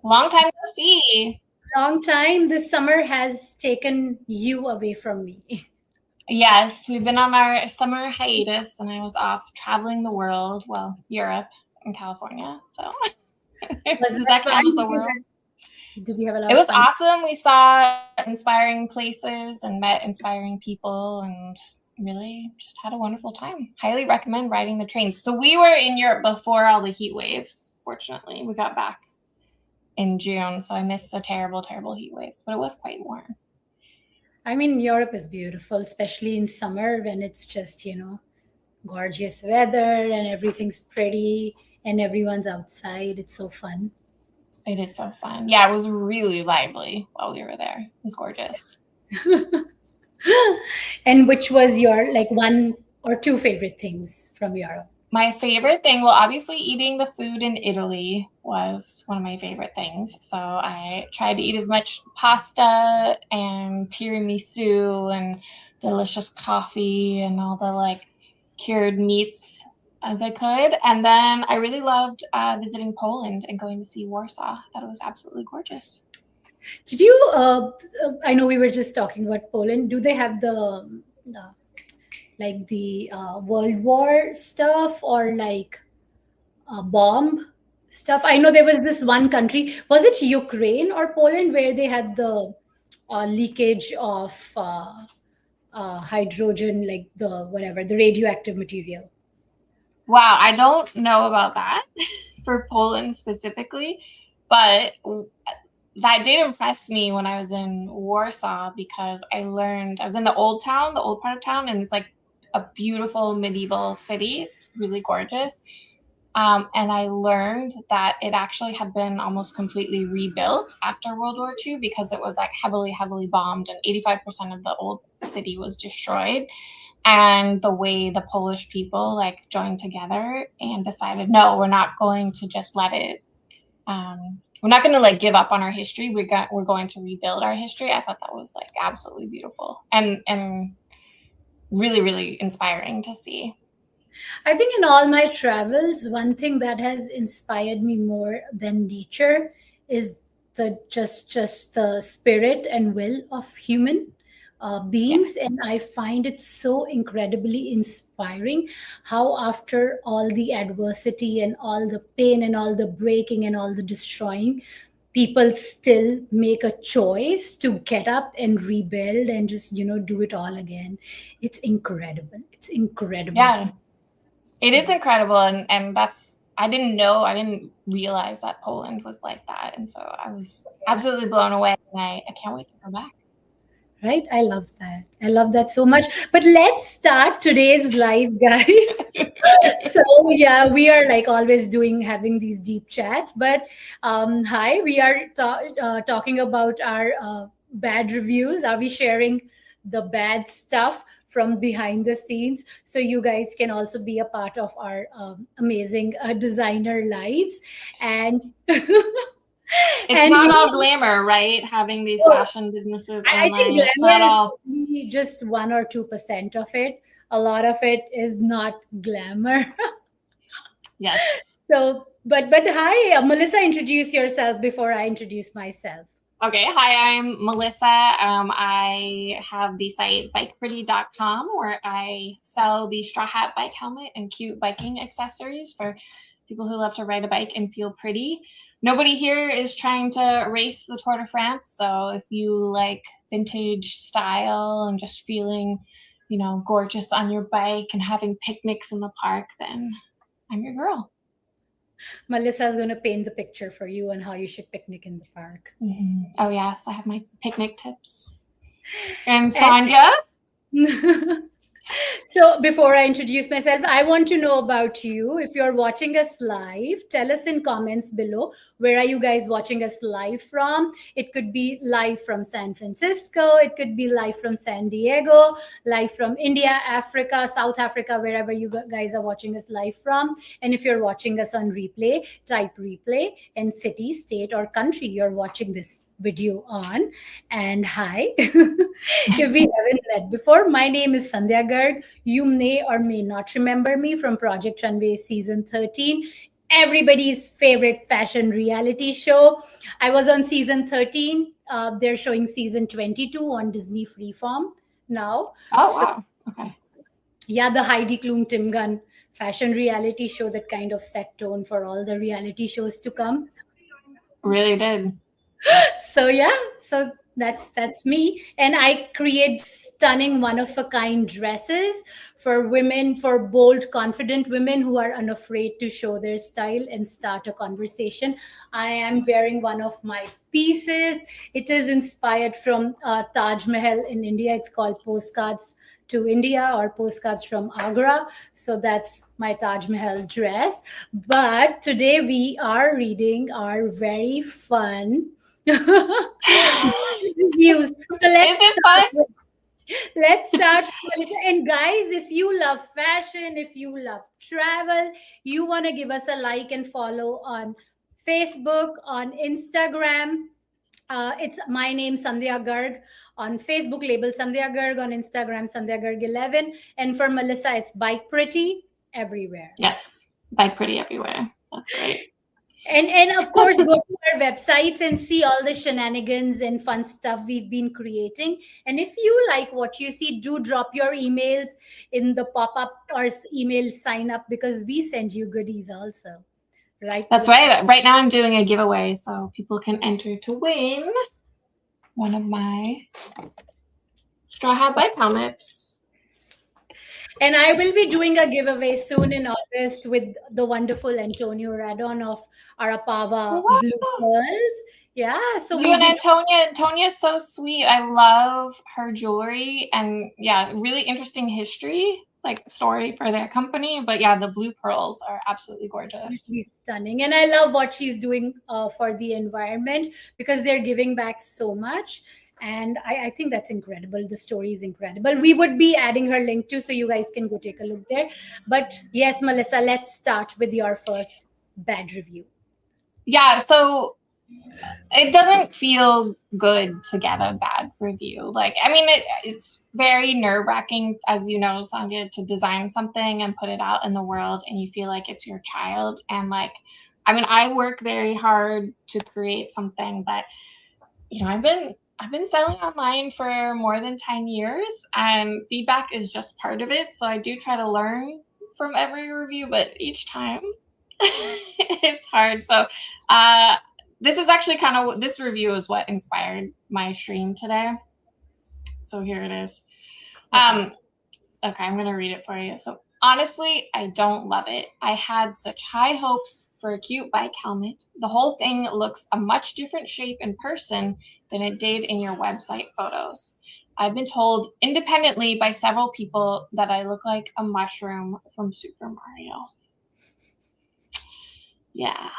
Long time no see. Long time. This summer has taken you away from me. Yes, we've been on our summer hiatus, and I was off traveling the world. Well, Europe and California. So Was does that that count fun? as the world? Did you have a lot It of was fun? awesome. We saw inspiring places and met inspiring people, and really just had a wonderful time. Highly recommend riding the trains. So we were in Europe before all the heat waves. Fortunately, we got back in June, so I missed the terrible, terrible heat waves, but it was quite warm. I mean, Europe is beautiful, especially in summer when it's just, gorgeous weather and everything's pretty and everyone's outside. It's so fun. It is so fun. Yeah, it was really lively while we were there. It was gorgeous. And which was your like one or two favorite things from Europe? My favorite thing, well, obviously eating the food in Italy was one of my favorite things. So I tried to eat as much pasta and tiramisu and delicious coffee and all the like cured meats as I could. And then I really loved visiting Poland and going to see Warsaw. I thought it was absolutely gorgeous. Did you? I know we were just talking about Poland. Do they have the World War stuff or like bomb stuff? I know there was this one country. Was it Ukraine or Poland where they had the leakage of hydrogen, like the radioactive material? Wow, I don't know about that for Poland specifically, but that did impress me when I was in Warsaw because I was in the old part of town, and it's like a beautiful medieval city. It's really gorgeous. And I learned that it actually had been almost completely rebuilt after World War II because it was like heavily, heavily bombed, and 85% of the old city was destroyed. And the way the Polish people like joined together and decided, no, we're not going to just let it. We're not going to like give up on our history. We're going to rebuild our history. I thought that was like absolutely beautiful and really, really inspiring to see. I think in all my travels, one thing that has inspired me more than nature is the just the spirit and will of human beings, Yes. and I find it so incredibly inspiring how after all the adversity and all the pain and all the breaking and all the destroying, people still make a choice to get up and rebuild and just do it all again. It's incredible. It's incredible. Yeah. It is incredible, and I didn't realize that Poland was like that, and so I was absolutely blown away, and I can't wait to come back. Right? I love that. I love that so much. But let's start today's live, guys. So yeah, we are like always having these deep chats. But hi, we are talking about our bad reviews. Are we sharing the bad stuff from behind the scenes so you guys can also be a part of our amazing designer lives? And It's not all glamour, right? Having these fashion businesses I think online, it's not glamour is all. only just 1 or 2% of it. A lot of it is not glamour. Yes. So, but hi, Melissa, introduce yourself before I introduce myself. Okay. Hi, I'm Melissa. I have the site bikepretty.com where I sell the straw hat bike helmet and cute biking accessories for people who love to ride a bike and feel pretty. Nobody here is trying to race the Tour de France. So if you like vintage style and just feeling, gorgeous on your bike and having picnics in the park, then I'm your girl. Melissa is going to paint the picture for you on how you should picnic in the park. Mm-hmm. Oh, yes. I have my picnic tips. And Sandhya? So before I introduce myself, I want to know about you. If you're watching us live, tell us in comments below, where are you guys watching us live from? It could be live from San Francisco. It could be live from San Diego, live from India, Africa, South Africa, wherever you guys are watching us live from. And if you're watching us on replay, type replay and city, state, or country you're watching this video on. And hi, if we haven't met before, my name is Sandhya Garg. You may or may not remember me from Project Runway season 13. everybody's favorite fashion reality show. I was on season 13. They're showing season 22 on Disney Freeform now. Oh, So, wow. Okay. yeah, the Heidi Klum Tim Gunn fashion reality show that kind of set tone for all the reality shows to come. Really did. So yeah, so that's me, and I create stunning one of a kind dresses for women, for bold confident women who are unafraid to show their style and start a conversation. I am wearing one of my pieces. It is inspired from Taj Mahal in India. It's called Postcards to India, or Postcards from Agra. So that's my Taj Mahal dress. But today we are reading our very fun reviews. So Is it fun? let's start with Melissa. And guys, if you love fashion, if you love travel, you want to give us a like and follow on Facebook, on Instagram. It's my name, Sandhya Garg. On Facebook, label Sandhya Garg. On Instagram, Sandhya Garg 11. And for Melissa, it's Bike Pretty everywhere. Yes, Bike Pretty everywhere. That's right. And of course, go to our websites and see all the shenanigans and fun stuff we've been creating. And if you like what you see, do drop your emails in the pop-up or email sign up, because we send you goodies also. Right? That's right. Right now I'm doing a giveaway, so people can enter to win one of my straw hat bike helmets. And I will be doing a giveaway soon in August with the wonderful Antonio Radon of Arapava Wow. Blue Pearls. Yeah, so You and Antonia's so sweet. I love her jewelry, and yeah, really interesting history, like story for their company. But yeah, the blue pearls are absolutely gorgeous. She's stunning, and I love what she's doing for the environment, because they're giving back so much. And I think that's incredible. The story is incredible. We would be adding her link too, so you guys can go take a look there. But yes, Melissa, let's start with your first bad review. Yeah, so it doesn't feel good to get a bad review. Like, I mean, it's very nerve-wracking, as you know, Sandhya, to design something and put it out in the world, and you feel like it's your child. And like, I mean, I work very hard to create something, but you know, I've been selling online for more than 10 years, and feedback is just part of it. So I do try to learn from every review, but each time it's hard. So this is actually kind of, this review is what inspired my stream today. So here it is. Okay, I'm going to read it for you. So honestly, I don't love it. I had such high hopes for a cute bike helmet. The whole thing looks a much different shape in person than it did in your website photos. I've been told independently by several people that I look like a mushroom from Super Mario. Yeah.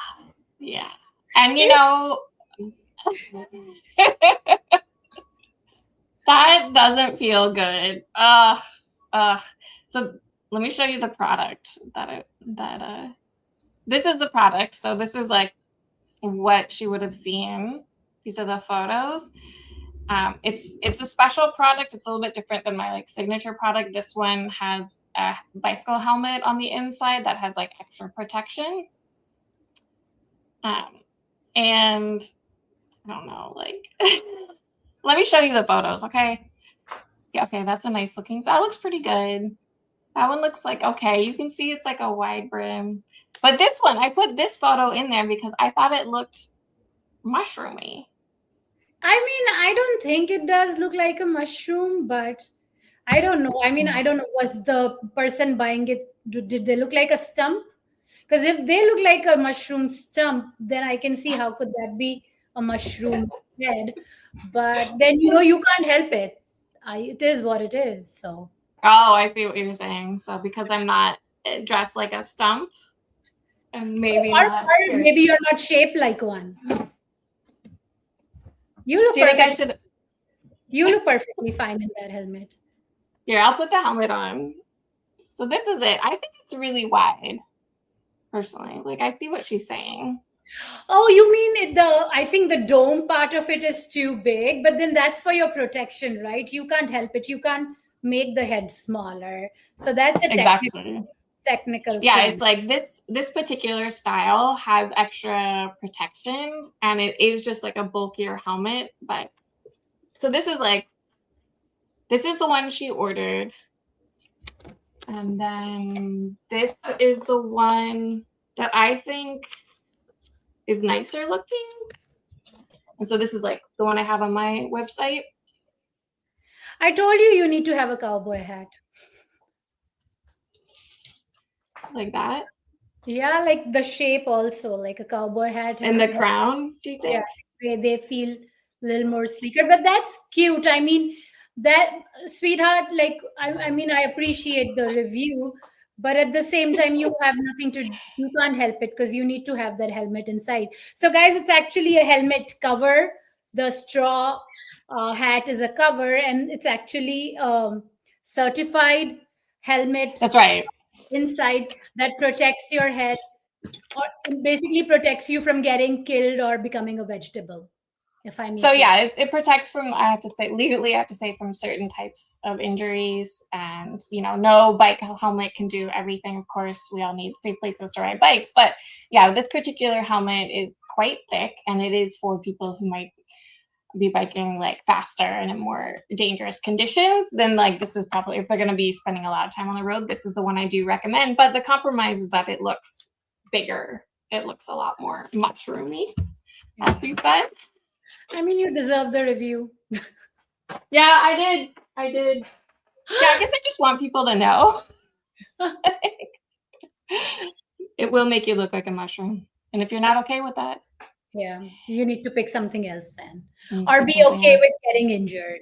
And you know, that doesn't feel good. So let me show you the product this is the product. So this is like what she would have seen. These are the photos. It's a special product. It's a little bit different than my like signature product. This one has a bicycle helmet on the inside that has like extra protection. And I don't know, like, let me show you the photos, okay? Yeah, okay, that's a nice looking, that looks pretty good. That one looks like, okay, you can see it's like a wide brim. But this one, I put this photo in there because I thought it looked mushroomy. I mean, I don't think it does look like a mushroom, but I don't know. I mean, I don't know. Was the person buying it, did they look like a stump? Because if they look like a mushroom stump, then I can see how could that be a mushroom head. But then, you know, you can't help it. It is what it is. So. Oh, I see what you're saying. So because I'm not dressed like a stump, and maybe not. Or maybe you're not shaped like one. You look perfect. You look perfectly fine in that helmet. Here, I'll put the helmet on. So this is it. I think it's really wide. Personally, like I see what she's saying. Oh, you mean I think the dome part of it is too big, but then that's for your protection, right? You can't help it. You can't make the head smaller. So that's a exactly. technical Yeah, thing. it's like this particular style has extra protection, and it is just like a bulkier helmet. But so this is the one she ordered, and then this is the one that I think is nicer looking. And so this is like the one I have on my website. I told you need to have a cowboy hat. Like that. Yeah, like the shape also, like a cowboy hat. And the crown, do you think? Yeah, they feel a little more sleeker, but that's cute. I mean, that sweetheart, like I mean, I appreciate the review, but at the same time, you have nothing to, you can't help it because you need to have that helmet inside. So, guys, it's actually a helmet cover. The straw hat is a cover, and it's actually certified helmet. That's right. Inside that protects your head, or basically protects you from getting killed or becoming a vegetable, if I may So say. yeah, it protects from, I have to say, legally I have to say, from certain types of injuries. And no bike helmet can do everything. Of course, we all need safe places to ride bikes, but yeah, this particular helmet is quite thick, and it is for people who might be biking like faster and in more dangerous conditions. Then like this is probably, if they're going to be spending a lot of time on the road, this is the one I do recommend. But the compromise is that it looks bigger, it looks a lot more mushroomy, as you said. I mean, you deserve the review. Yeah, I did. Yeah, I guess I just want people to know. It will make you look like a mushroom. And if you're not okay with that, Yeah, you need to pick something else then, you or pick be something okay else. with getting injured.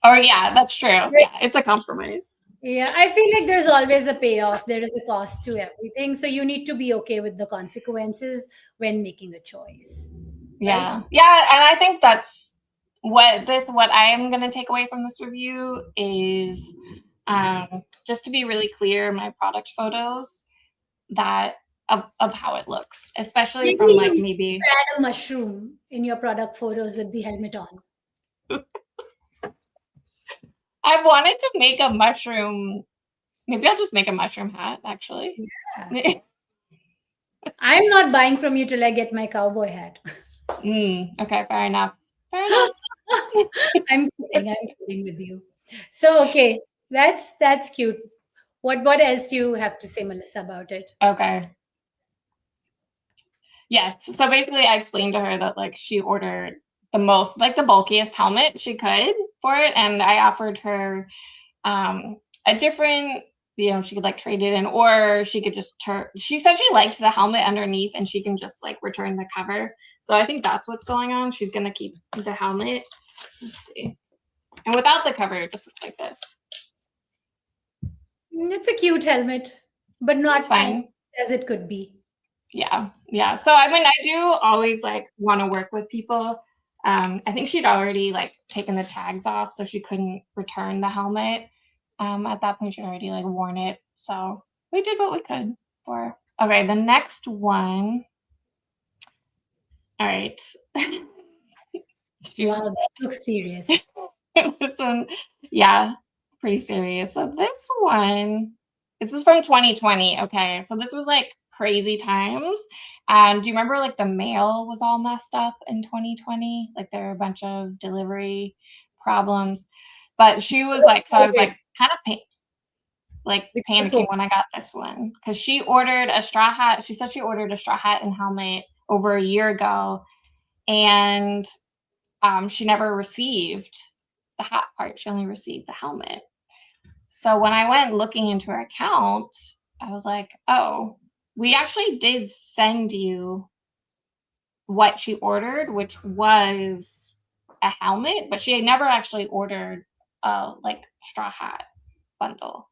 Or yeah, that's true. Yeah, it's a compromise. Yeah, I feel like there's always a payoff. There is a cost to everything. So you need to be okay with the consequences when making a choice. Yeah. Right? Yeah, and I think that's what I am going to take away from this review is just to be really clear in my product photos that of how it looks, especially Maybe from like you maybe add a mushroom in your product photos with the helmet on. I've wanted to make a mushroom. Maybe I'll just make a mushroom hat, actually. Yeah. I'm not buying from you till I get my cowboy hat. Okay, fair enough. Fair enough. I'm kidding with you. So okay, that's cute. What else do you have to say, Melissa, about it? Okay. Yes. So basically, I explained to her that like she ordered the most, like the bulkiest helmet she could for it, and I offered her a different, she could like trade it in, or she could just she said she liked the helmet underneath and she can just like return the cover. So I think that's what's going on. She's gonna keep the helmet. Let's see. And without the cover, it just looks like this. It's a cute helmet, but not fine as it could be. Yeah. So I mean, I do always like want to work with people. I think she'd already like taken the tags off, so she couldn't return the helmet. At that point, she'd already like worn it. So we did what we could for her. Okay, the next one. All right. Wow, that looks serious. This one, yeah, pretty serious. So this one, this is from 2020. Okay, so this was like crazy times. Do you remember like the mail was all messed up in 2020? Like there were a bunch of delivery problems. But she was like, so I was like kind of panicking when I got this one because she ordered a straw hat. She said she ordered a straw hat and helmet over a year ago, and she never received the hat part. She only received the helmet. So when I went looking into her account, I was like, oh, we actually did send you what she ordered, which was a helmet, but she had never actually ordered a like straw hat bundle.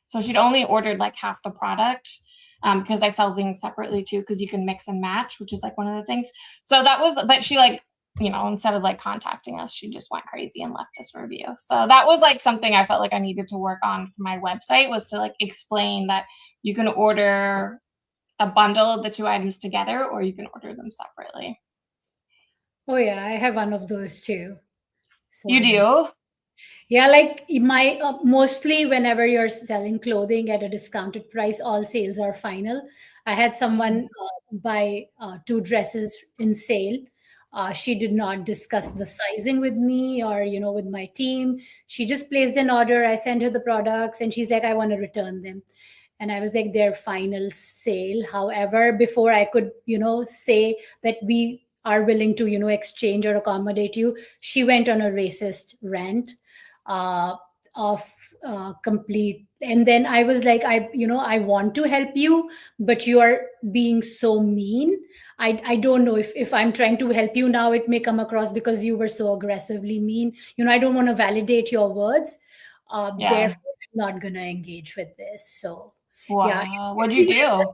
So she'd only ordered like half the product, because I sell things separately too, because you can mix and match, which is like one of the things. So that was, but she like, instead of like contacting us, she just went crazy and left this review. So that was like something I felt like I needed to work on for my website, was to like explain that you can order a bundle of the two items together, or you can order them separately. Oh yeah, I have one of those too. So You do? Yeah, like my mostly whenever you're selling clothing at a discounted price, all sales are final. I had someone buy two dresses in sale. She did not discuss the sizing with me or with my team. She just placed an order. I sent her the products, and she's like, "I want to return them." And I was like, "Their final sale." However, before I could say that we are willing to exchange or accommodate you, she went on a racist rant uh, of complete. And then I was like, I want to help you, but you are being so mean. I don't know if I'm trying to help you now, it may come across because you were so aggressively mean. I don't want to validate your words. Yeah. Therefore, I'm not going to engage with this. So yeah, Wow. What'd you do?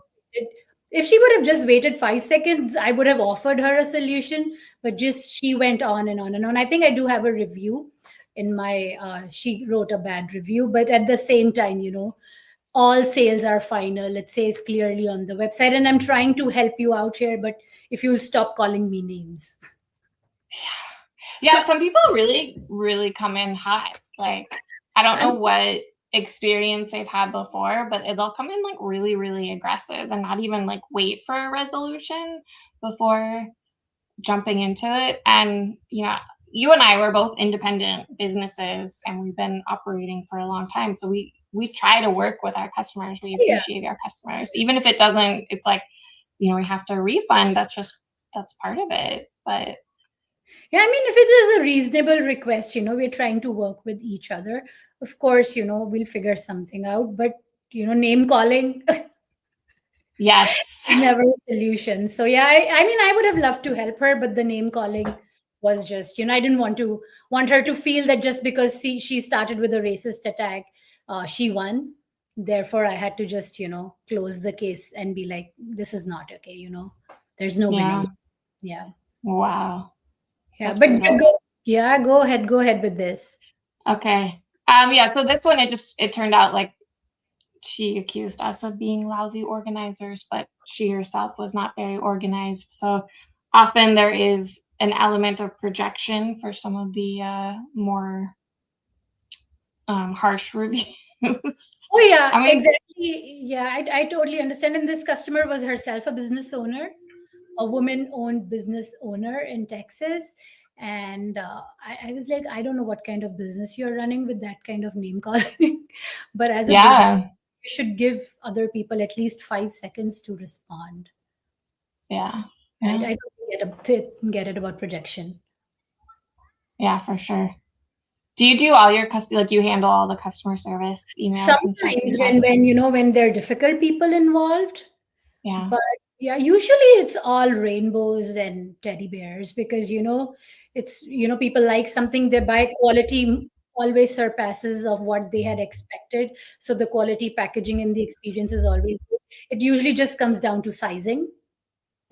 if she would have just waited 5 seconds, I would have offered her a solution. But just she went on and on and on. I think I do have a review in my. She wrote a bad review, but at the same time, all sales are final. It says clearly on the website, and I'm trying to help you out here. But if you'll stop calling me names. Yeah, some people really, really come in hot. Like, I don't know what experience they've had before, but they'll come in like really, really aggressive and not even like wait for a resolution before jumping into it. And, you and I were both independent businesses and we've been operating for a long time. So we try to work with our customers. We Yeah. appreciate our customers. Even if it doesn't, it's like, we have to refund. That's part of it. But Yeah, I mean, if it is a reasonable request, we're trying to work with each other. Of course, we'll figure something out. But name calling yes. never a solution. So yeah, I mean, I would have loved to help her, but the name calling was just, I didn't want her to feel that just because she started with a racist attack, she won. Therefore, I had to just, close the case and be like, this is not okay. There's no winning. Yeah. Yeah. Wow. Yeah. That's But brutal. yeah, go ahead with this. Okay. Yeah, so this one it turned out like she accused us of being lousy organizers, but she herself was not very organized. So often there is an element of projection for some of the more harsh reviews. Oh yeah, I mean, exactly. Yeah, I totally understand. And this customer was herself a business owner, a woman-owned business owner in Texas. And I was like, I don't know what kind of business you're running with that kind of name calling, but as a business, yeah, you should give other people at least 5 seconds to respond. yeah, I yeah, don't get it about projection. yeah, for sure. Do you do all your like you handle all the customer service emails and stuff Sometimes yourself? when there are difficult people involved. Yeah. But yeah, usually it's all rainbows and teddy bears because it's people like something, they buy, quality always surpasses of what they had expected. So the quality, packaging, and the experience is always good. It usually just comes down to sizing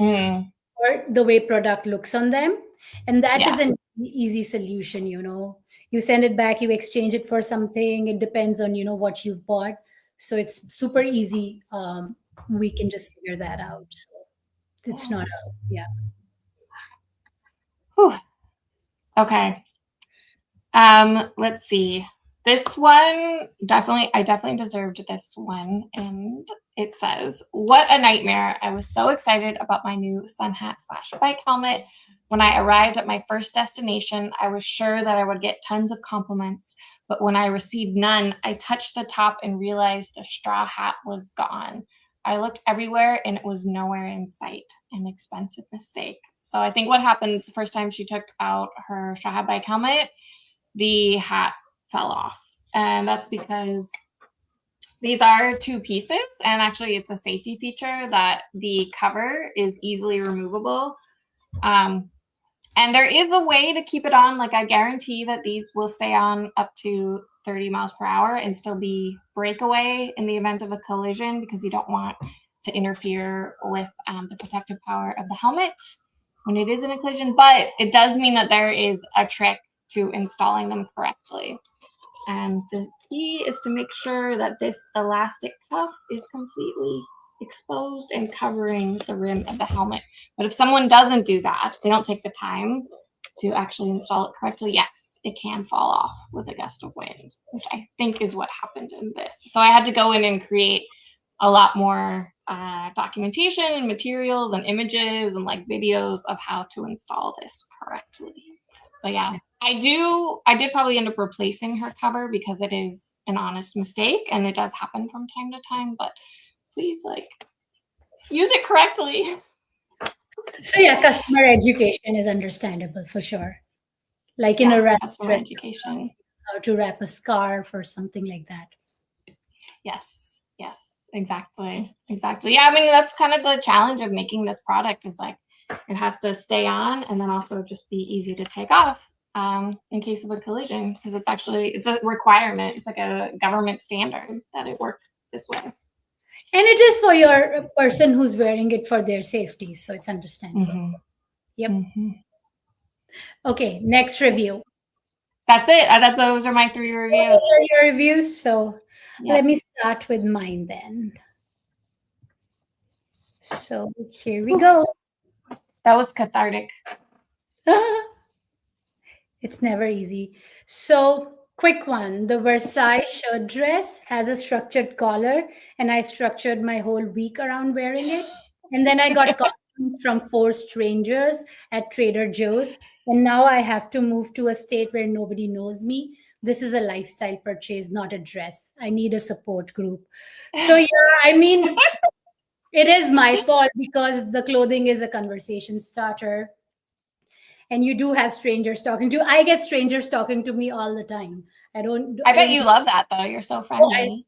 Mm, or the way product looks on them, and that is yeah. an easy solution. You send it back, you exchange it for something, it depends on what you've bought. So it's super easy. We can just figure that out. So it's not a, yeah. Whew. Okay. Let's see. This one I definitely deserved this one. And it says, "What a nightmare. I was so excited about my new sun hat / bike helmet. When I arrived at my first destination, I was sure that I would get tons of compliments. But when I received none, I touched the top and realized the straw hat was gone. I looked everywhere and it was nowhere in sight. An expensive mistake." So I think what happened the first time she took out her straw hat bike helmet, the hat fell off. And that's because these are two pieces. And actually, it's a safety feature that the cover is easily removable. Um, and there is a way to keep it on. Like, I guarantee that these will stay on up to 30 miles per hour and still be breakaway in the event of a collision, because you don't want to interfere with the protective power of the helmet when it is in a collision. But it does mean that there is a trick to installing them correctly. And the key is to make sure that this elastic cuff is completely exposed and covering the rim of the helmet. But if someone doesn't do that, they don't take the time to actually install it correctly, yes, it can fall off with a gust of wind, which I think is what happened in this. So I had to go in and create a lot more documentation and materials and images and like videos of how to install this correctly. But yeah, I did probably end up replacing her cover because it is an honest mistake and it does happen from time to time, but please like use it correctly. So yeah, customer education is understandable for sure. Like in a customer education, how to wrap a scarf or something like that. Yes, exactly. Yeah, I mean, that's kind of the challenge of making this product is like it has to stay on and then also just be easy to take off in case of a collision, because it's a requirement. It's like a government standard that it work this way. And it is for your person who's wearing it for their safety, so it's understandable. Mm-hmm. Yep. Mm-hmm. Okay, next review. That's it. Those are my 3 reviews. Those are your reviews. So let me start with mine then. So here we go. That was cathartic. It's never easy. So quick one. The Versailles shirt dress has a structured collar, and I structured my whole week around wearing it. And then I got compliments from 4 strangers at Trader Joe's. And now I have to move to a state where nobody knows me. This is a lifestyle purchase, not a dress. I need a support group. So yeah, I mean, it is my fault because the clothing is a conversation starter. And you do have strangers talking to you. I get strangers talking to me all the time. I bet you love that though. You're so friendly.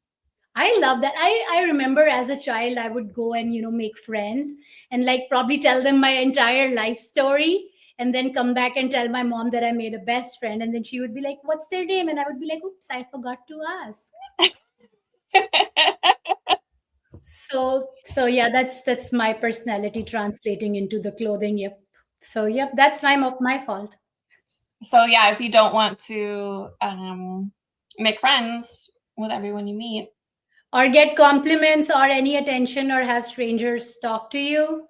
I love that. I remember as a child, I would go and, make friends and like probably tell them my entire life story and then come back and tell my mom that I made a best friend. And then she would be like, what's their name? And I would be like, oops, I forgot to ask. So yeah, that's my personality translating into the clothing. Yep. So yep, that's my fault. So yeah, if you don't want to make friends with everyone you meet, or get compliments or any attention or have strangers talk to you,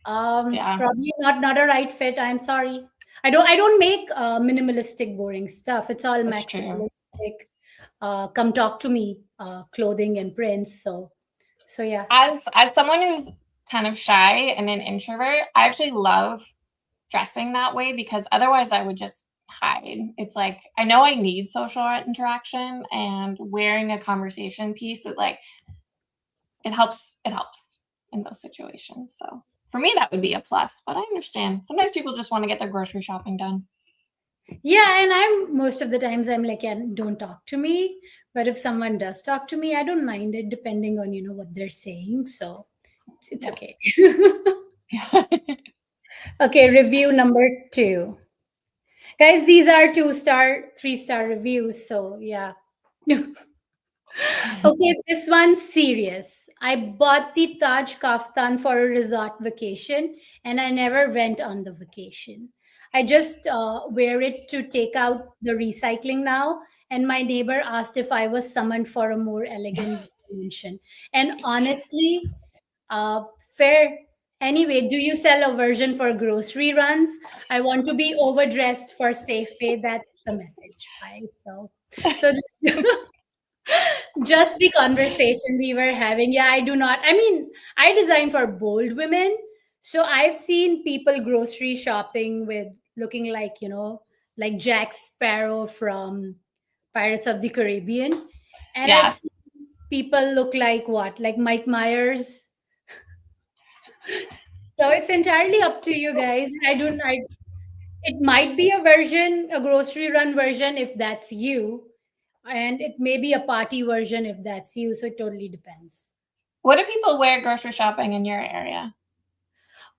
probably not a right fit. I'm sorry. I don't make minimalistic, boring stuff. It's all maximalistic. Come talk to me, clothing and prints. So yeah. As someone who's kind of shy and an introvert, I actually love dressing that way because otherwise I would just hide. It's like I know I need social interaction, and wearing a conversation piece, it helps in those situations. So for me that would be a plus, but I understand sometimes people just want to get their grocery shopping done. Yeah, and I'm most of the times I'm like, yeah, don't talk to me. But if someone does talk to me, I don't mind it depending on what they're saying. So it's okay. Okay, review number 2. Guys, these are 2-star, 3-star reviews. So yeah. Okay, this one's serious. I bought the Taj Kaftan for a resort vacation and I never went on the vacation. I just wear it to take out the recycling now. And my neighbor asked if I was summoned for a more elegant dimension. And honestly, fair. Anyway, do you sell a version for grocery runs? I want to be overdressed for Safeway. That's the message. Bye. So just the conversation we were having. Yeah, I design for bold women. So I've seen people grocery shopping with looking like, like Jack Sparrow from Pirates of the Caribbean. And I've seen people look like what? Like Mike Myers. So it's entirely up to you guys. It might be a grocery run version if that's you. And it may be a party version if that's you. So it totally depends. What do people wear grocery shopping in your area?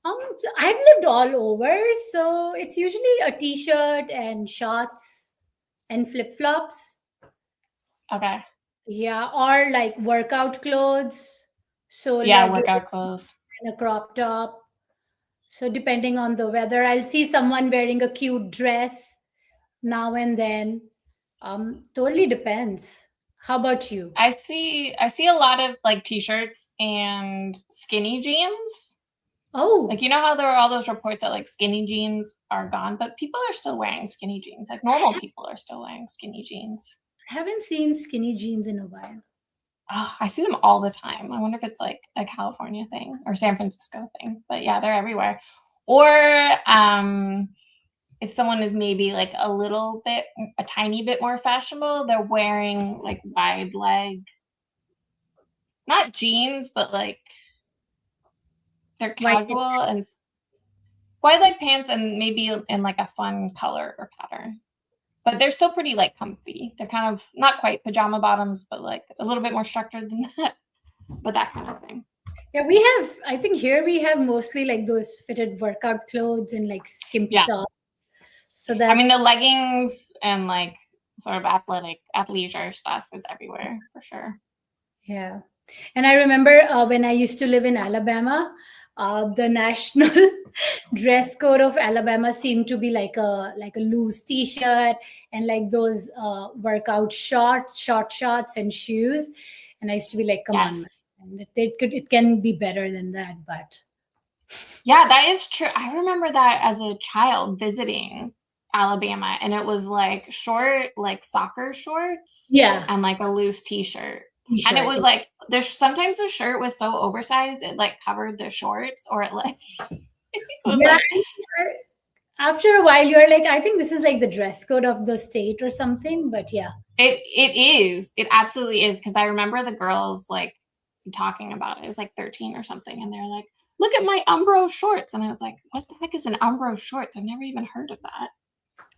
I've lived all over. So it's usually a t-shirt and shorts and flip-flops. Okay. Yeah. Or like workout clothes. So yeah, workout clothes. And a crop top. So depending on the weather, I'll see someone wearing a cute dress now and then. Totally depends. How about you? I see a lot of like t-shirts and skinny jeans. Oh, Like, you know how there were all those reports that like skinny jeans are gone, but people are still wearing skinny jeans. Like normal people are still wearing skinny jeans. I haven't seen skinny jeans in a while. Oh, I see them all the time. I wonder if it's like a California thing or San Francisco thing. But yeah, they're everywhere. Or if someone is maybe like a tiny bit more fashionable, they're wearing like wide leg, not jeans, but like they're White. casual and wide leg pants and maybe in like a fun color or pattern. But they're still pretty like comfy. They're kind of not quite pajama bottoms, but like a little bit more structured than that. But that kind of thing. Yeah, we have, I think here we have mostly like those fitted workout clothes and like skimpy Yeah. tops. So I mean, the that's, leggings and like sort of athleisure stuff is everywhere for sure. yeah. And I remember when I used to live in Alabama, the national dress code of Alabama seemed to be like a loose t-shirt and like those workout short shorts and shoes. And I used to be like, come on, Yes. man. It can be better than that, but Yeah, that is true. I remember that as a child visiting Alabama, and it was like short, like soccer shorts yeah, and like a loose t-shirt. And it t-shirt. was like there's sometimes the shirt was so oversized it like covered the shorts or it like it was Yeah, like after a while you're like, I think this is like the dress code of the state or something, but yeah. it is. It absolutely is because I remember the girls like talking about it. It was like 13 or something and they're like, "Look at my Umbro shorts." And I was like, "What the heck is an Umbro shorts? I've never even heard of that."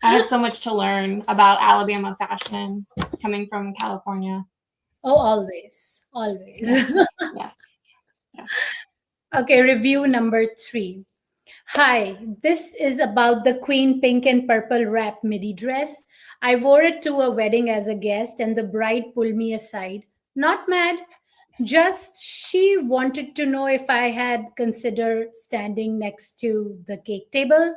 I had so much to learn about Alabama fashion coming from California. Oh, always, always. Yes. Yes. Yes. Okay, review number 3. Hi, this is about the Queen pink and purple wrap midi dress. I wore it to a wedding as a guest, and the bride pulled me aside. Not mad, just she wanted to know if I had considered standing next to the cake table.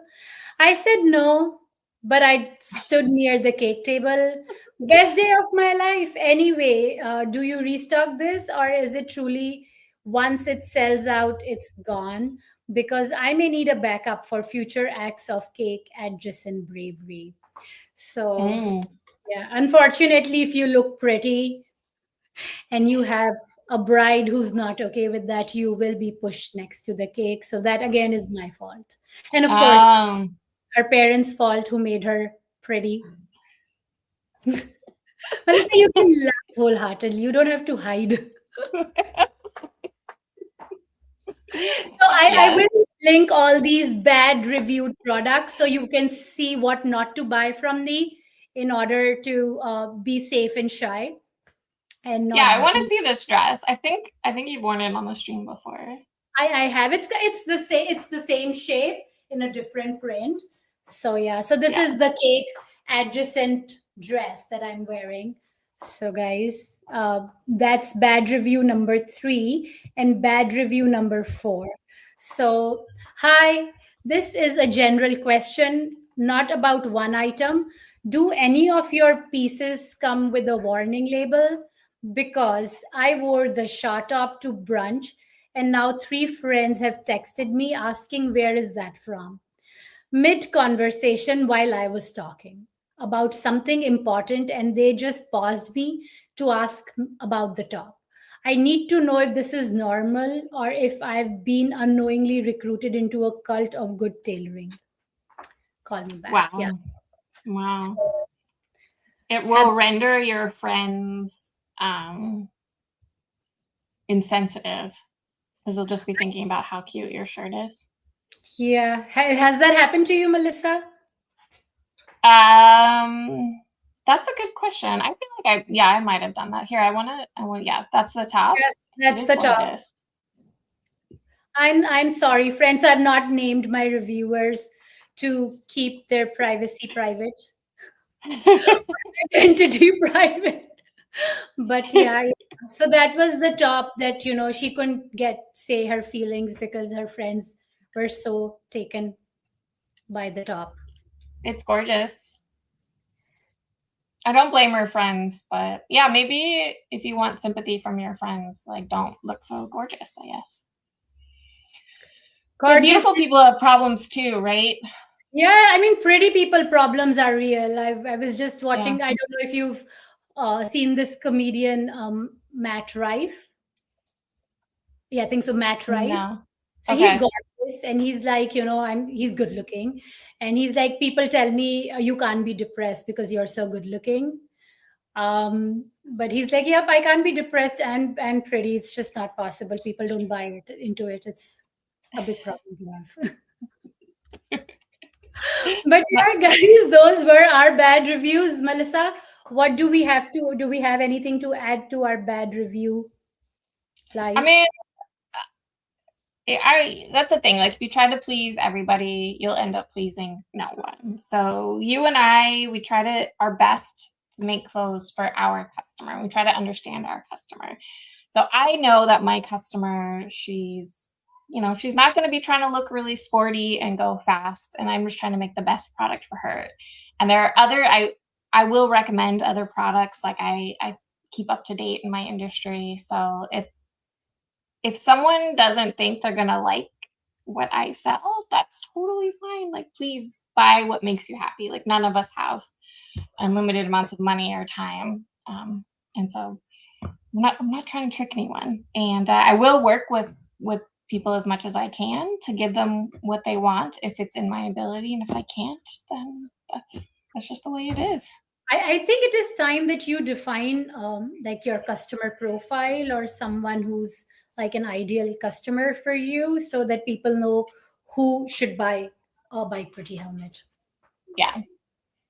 I said no, but I stood near the cake table. Best day of my life. Anyway, do you restock this, or is it truly once it sells out, it's gone? Because I may need a backup for future acts of cake adjacent bravery. So, Mm. yeah, unfortunately, if you look pretty and you have a bride who's not okay with that, you will be pushed next to the cake. So, that again is my fault. And of course, Um, her parents' fault who made her pretty. Melissa, you can laugh wholeheartedly. You don't have to hide. So I yes. will link all these bad reviewed products so you can see what not to buy from me in order to be safe and shy and Yeah, I not want to be. see this dress. I think you've worn it on the stream before. I have it's the same shape in a different print. So yeah, so this Yeah. is the cake adjacent dress that I'm wearing. So guys, that's bad review number 3 and bad review number 4. So hi, this is a general question, not about one item. Do any of your pieces come with a warning label? Because I wore the short top to brunch and now 3 friends have texted me asking where is that from. Mid conversation while I was talking about something important, and they just paused me to ask about the top. I need to know if this is normal or if I've been unknowingly recruited into a cult of good tailoring. Call me back. Yeah. Wow. Wow. So, It have will render your friends insensitive because they'll just be thinking about how cute your shirt is. yeah. Has that happened to you, Melissa? Um, that's a good question. I feel like I might have done that. Here, yeah, that's the top. Yes, It that's is the top. gorgeous. I'm sorry, friends. I've not named my reviewers to keep their privacy private, identity private. But yeah, yeah. So that was the top that she couldn't get say her feelings because her friends were so taken by the top. It's gorgeous. I don't blame her friends, but yeah, maybe if you want sympathy from your friends, like don't look so gorgeous, I guess. But Gorgeous. beautiful people have problems too, right? Yeah, I mean, pretty people problems are real. I was just Yeah. watching, I don't know if you've seen this comedian, Matt Rife. Yeah, I think so, Matt Rife. No. So he's Okay. gorgeous and he's like, he's good looking. And he's like, people tell me you can't be depressed because you're so good looking. But he's like, yep, I can't be depressed and pretty. It's just not possible. People don't buy it into it. It's a big problem to have. But yeah, guys, those were our bad reviews. Melissa, what do we have anything to add to our bad review I live? mean, that's the thing. Like, if you try to please everybody, you'll end up pleasing no one. So you and we try our best to make clothes for our customer. We try to understand our customer. So I know that my customer, she's not going to be trying to look really sporty and go fast. And I'm just trying to make the best product for her. And there are I will recommend other products. Like I keep up to date in my industry. So if someone doesn't think they're gonna like what I sell, that's totally fine. Like, please buy what makes you happy. Like, none of us have unlimited amounts of money or time, and so I'm not trying to trick anyone. And I will work with people as much as I can to give them what they want if it's in my ability, and if I can't, then that's just the way it is. I think it is time that you define like your customer profile or someone who's like an ideal customer for you so that people know who should buy a Bike Pretty helmet. Yeah.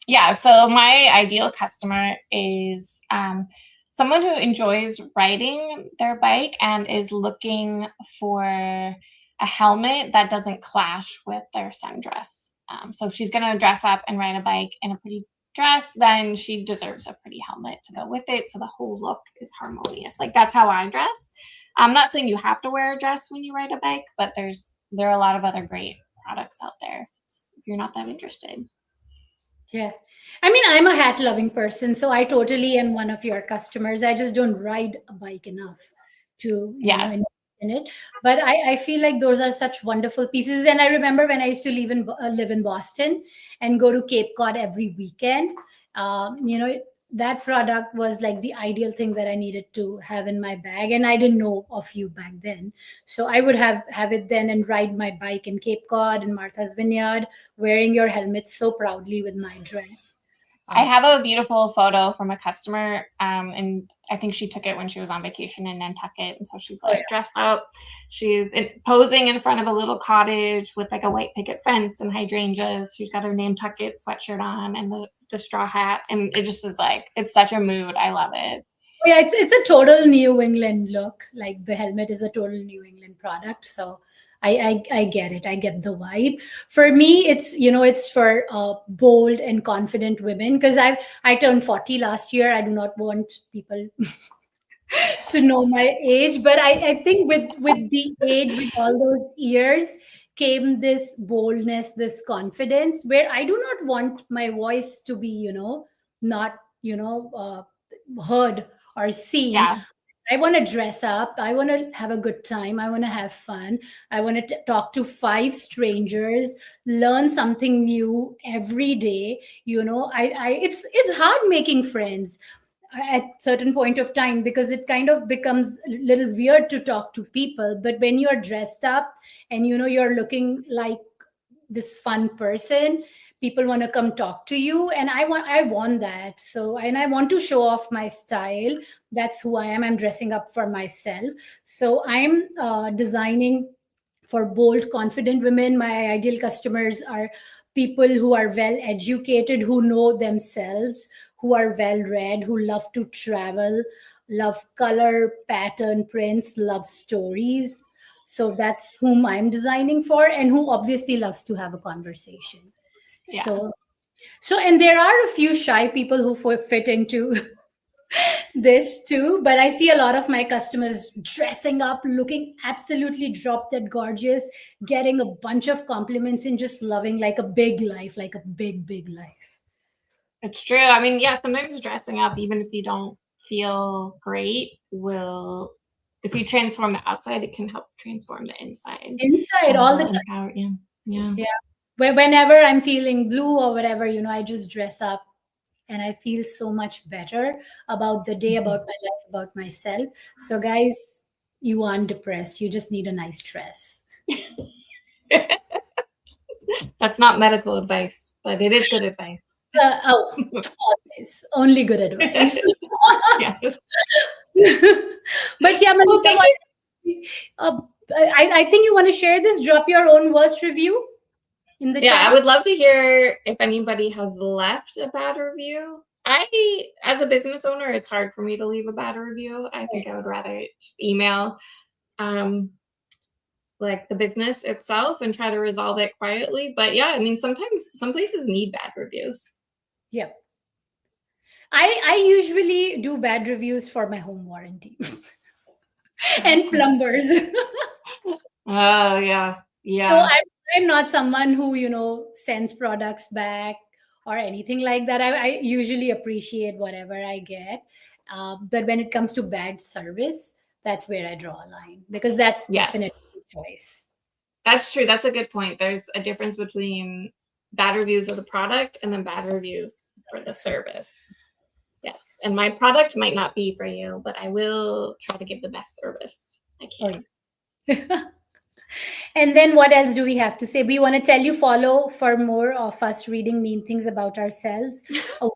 Yeah, so my ideal customer is someone who enjoys riding their bike and is looking for a helmet that doesn't clash with their sundress. So if she's going to dress up and ride a bike in a pretty dress, then she deserves a pretty helmet to go with it, so the whole look is harmonious. Like, that's how I dress. I'm not saying you have to wear a dress when you ride a bike, but there are a lot of other great products out there if you're not that interested. Yeah. I mean, I'm a hat loving person, so I totally am one of your customers. I just don't ride a bike enough to, Yeah. invest in it. But I feel like those are such wonderful pieces. And I remember when I used to live in Boston and go to Cape Cod every weekend. That product was like the ideal thing that I needed to have in my bag, and I didn't know of you back then. So I would have it then and ride my bike in Cape Cod and Martha's Vineyard, wearing your helmet so proudly with my dress. I have a beautiful photo from a customer, and I think she took it when she was on vacation in Nantucket. And so she's like dressed up. She's posing in front of a little cottage with like a white picket fence and hydrangeas. She's got her Nantucket sweatshirt on and the straw hat. And it just is like, it's such a mood. I love it. Yeah, it's a total New England look. Like the helmet is a total New England product. So I get it. I get the vibe. For me, it's for bold and confident women, because I turned 40 last year. I do not want people to know my age, but I think with the age, with all those years, came this boldness, this confidence, where I do not want my voice to be, not, heard or seen. Yeah. I want to dress up. I want to have a good time. I want to have fun. I want to talk to five strangers, learn something new every day. It's hard making friends at certain point of time, because it kind of becomes a little weird to talk to people. But when you're dressed up and you're looking like this fun person, people want to come talk to you, and I want that. So, and I want to show off my style. That's who I am. I'm dressing up for myself. So I'm designing for bold, confident women. My ideal customers are people who are well educated, who know themselves, who are well read, who love to travel, love color, pattern, prints, love stories. So that's whom I'm designing for, and who obviously loves to have a conversation. Yeah. So and there are a few shy people who fit into this too, but I see a lot of my customers dressing up, looking absolutely drop dead gorgeous, getting a bunch of compliments, and just loving like a big life, like a big life. It's true. I mean, yeah, sometimes dressing up, even if you don't feel great, if you transform the outside, it can help transform the inside. Inside all the time. Empower, yeah. Whenever I'm feeling blue or whatever, I just dress up and I feel so much better about the day, about my life, about myself. So guys, you aren't depressed. You just need a nice dress. That's not medical advice, but it is good advice. Always. Only good advice. Yes. But yeah, Melissa, I think you want to share this. Drop your own worst review in the chat. I would love to hear if anybody has left a bad review. As a business owner, it's hard for me to leave a bad review. I think I would rather just email like the business itself and try to resolve it quietly. But yeah, I mean, sometimes some places need bad reviews. Yeah. I usually do bad reviews for my home warranty and plumbers. Oh, yeah. So I'm not someone who, sends products back or anything like that. I usually appreciate whatever I get. But when it comes to bad service, that's where I draw a line, because that's definitely a choice. That's true. That's a good point. There's a difference between bad reviews of the product and then bad reviews for the service. Yes. And my product might not be for you, but I will try to give the best service I can. And then what else do we have to say? We want to tell you, follow for more of us reading mean things about ourselves. Oh,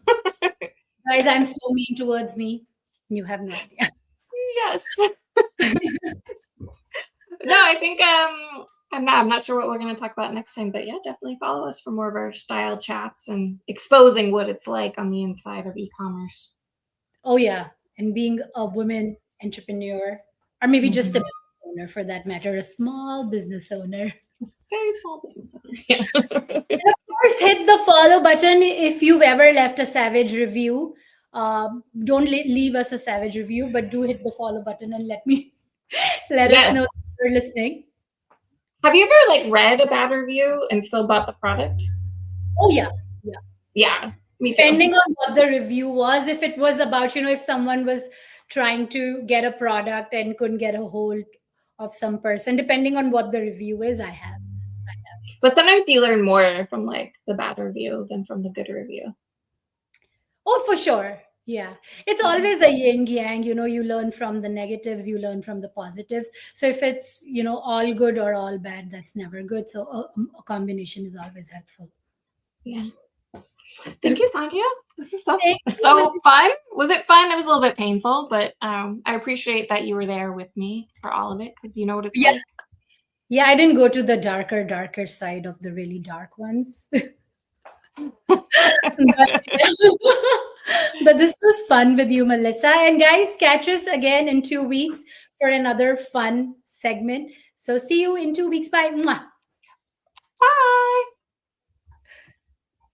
guys, I'm so mean towards me. You have no idea. Yes. No, I think I'm not sure what we're going to talk about next time, but yeah, definitely follow us for more of our style chats and exposing what it's like on the inside of e-commerce. Oh yeah, and being a woman entrepreneur, or maybe just a business owner for that matter, a small business owner. A very small business owner. Yeah. And of course, hit the follow button if you've ever left a savage review. Don't leave us a savage review, but do hit the follow button and let us know you're listening. Have you ever read a bad review and still bought the product? Oh yeah. Yeah, me too. Depending on what the review was, if it was about, if someone was trying to get a product and couldn't get a hold of some person, depending on what the review is, I have. But sometimes you learn more from the bad review than from the good review. Oh, for sure. Yeah. It's always a yin yang, you learn from the negatives, you learn from the positives. So if it's, all good or all bad, that's never good. So a combination is always helpful. Yeah. Thank you, Sandhya. This is so fun. Was it fun? It was a little bit painful, but I appreciate that you were there with me for all of it, because you know what it's like. Yeah, I didn't go to the darker side of the really dark ones. But this was fun with you, Melissa. And guys, catch us again in 2 weeks for another fun segment. So see you in 2 weeks. Bye. Bye.